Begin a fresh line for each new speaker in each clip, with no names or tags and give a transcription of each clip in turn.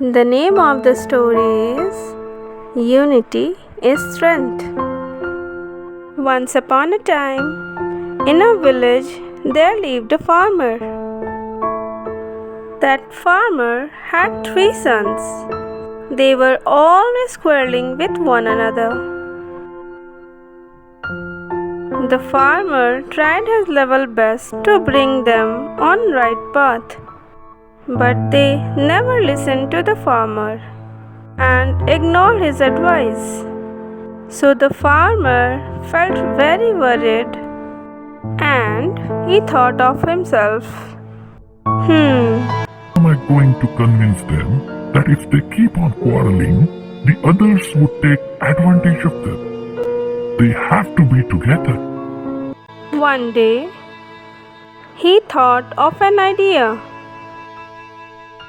The name of the story is Unity is Strength. Once upon a time, in a village, there lived a farmer. That farmer had 3 sons. They were always quarreling with one another. The farmer tried his level best to bring them on right path, but they never listened to the farmer and ignored his advice. So the farmer felt very worried and he thought of himself,
Am I going to convince them that if they keep on quarreling, the others would take advantage of them? They have to be together.
One day, he thought of an idea.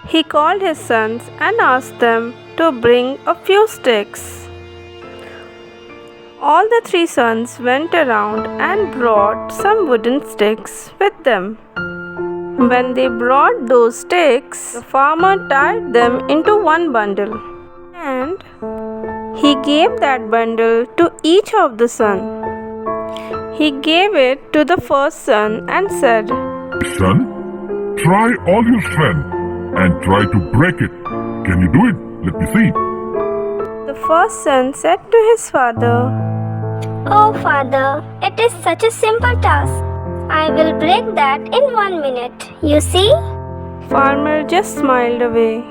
He called his sons and asked them to bring a few sticks. All the 3 sons went around and brought some wooden sticks with them. When they brought those sticks, the farmer tied them into one bundle and he gave that bundle to each of the sons. He gave it to the first son and said,
Son, try all your strength and try to break it. Can you do it? Let me see.
The first son said to his father,
Oh father, it is such a simple task. I will break that in 1 minute. You see?
Farmer just smiled away.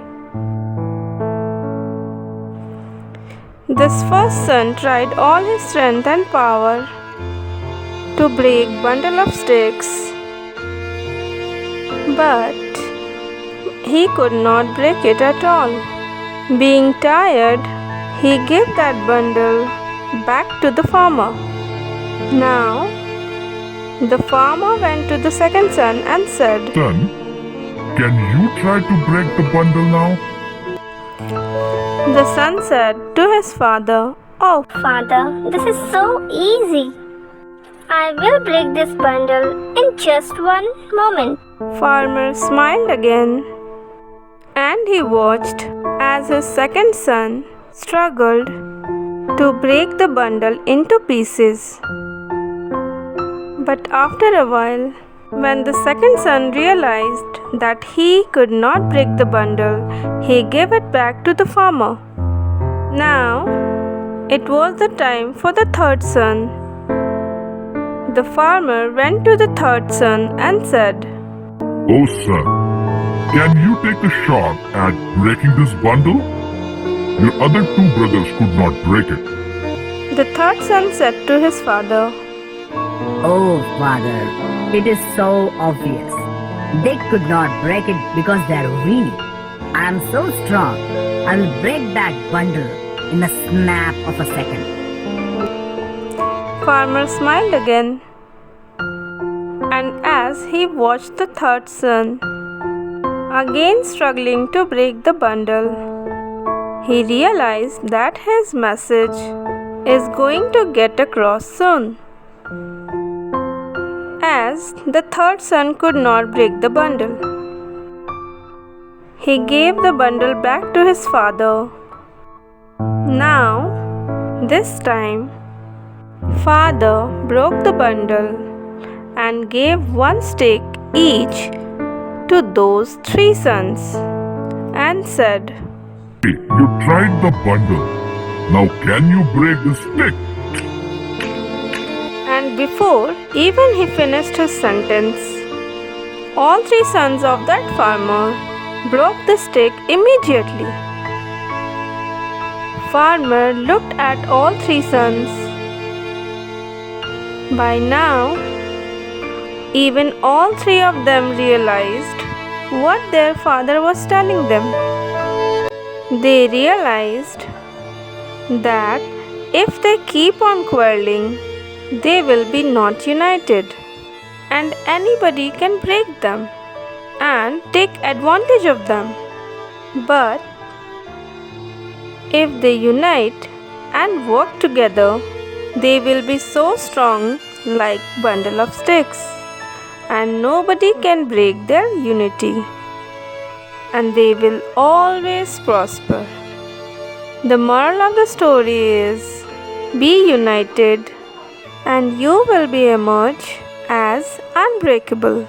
This first son tried all his strength and power to break bundle of sticks, but he could not break it at all. Being tired, he gave that bundle back to the farmer. Now, the farmer went to the second son and said,
Son, can you try to break the bundle now?
The son said to his father, Oh,
Father, this is so easy. I will break this bundle in just 1 moment.
Farmer smiled again and he watched as his second son struggled to break the bundle into pieces. But after a while, when the second son realized that he could not break the bundle, he gave it back to the farmer. Now, it was the time for the third son. The farmer went to the third son and said,
Oh son, can you take a shot at breaking this bundle? Your other 2 brothers could not break it.
The third son said to his father,
Oh, father, it is so obvious. They could not break it because they are weak. I am so strong. I will break that bundle in a snap of a second.
Farmer smiled again. And as he watched the third son again struggling to break the bundle, he realized that his message is going to get across soon. As the third son could not break the bundle, he gave the bundle back to his father. Now, this time, father broke the bundle and gave 1 stick each to those 3 sons and said,
Hey, you tried the bundle. Now can you break the stick?
And before even he finished his sentence, all 3 sons of that farmer broke the stick immediately. Farmer looked at all 3 sons. By now, even all 3 of them realized what their father was telling them. They realized that if they keep on quarreling, they will be not united, and anybody can break them and take advantage of them. But if they unite and work together, they will be so strong like bundle of sticks, and nobody can break their unity. and they will always prosper. The moral of the story is be united and you will be emerge as unbreakable.